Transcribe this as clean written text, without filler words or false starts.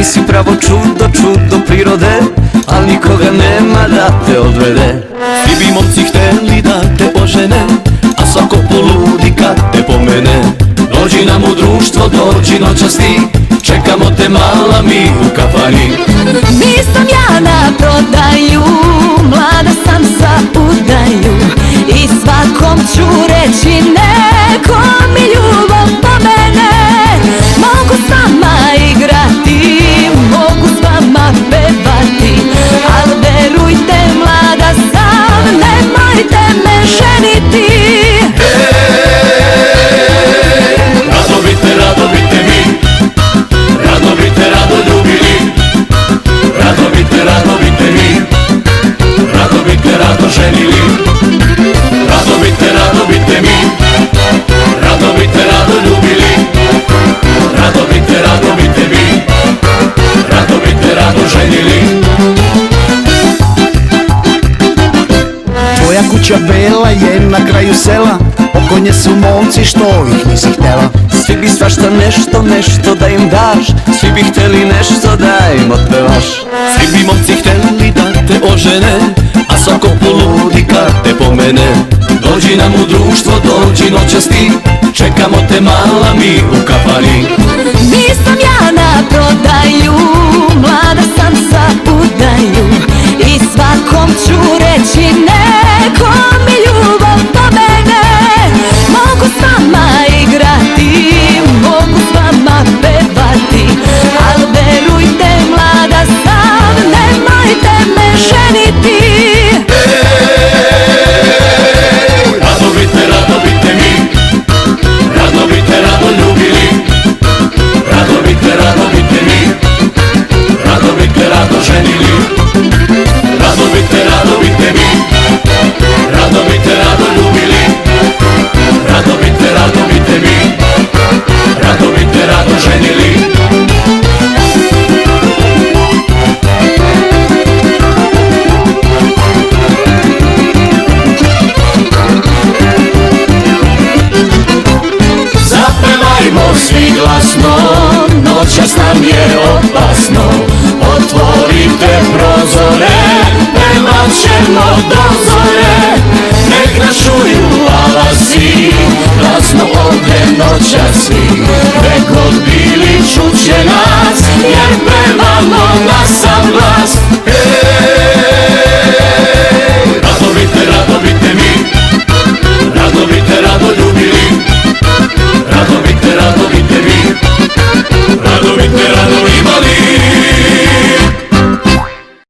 Ti si pravo čudo, čudo prirode, al nikoga nema da te odvede. Svi bi momci hteli da te ožene, a svako poludi kad te pomene. Dođi nam u društvo, dođi noćas ti, čekamo te mala mi u kafani. Nisam ja na prodaju, mlada sam za udaju, i svakom ću reći neko mi ljubav pomene. Mogu s vama igrati, mogu s vama pevati, al verujte mlada sam, nemojte me ženiti. Rado bite vi, rado bite, rado ljubili. Rado bite vi, rado bite, rado ženili. Rado bite mi, rado bite, rado ljubili. Rado bite vi, rado bite, rado ženili. Tvoja kuća bela je na kraju sela, oko nje su momci što ih nisi htela. Svi bi svašta nešto, nešto da im daš, svi bi hteli nešto da im otpevaš. Svi bi momci hteli da te ožene, a svako poludi kad te pomene. Dođi nam u društvo, dođi noćas ti, čekamo te mala mi u kafani.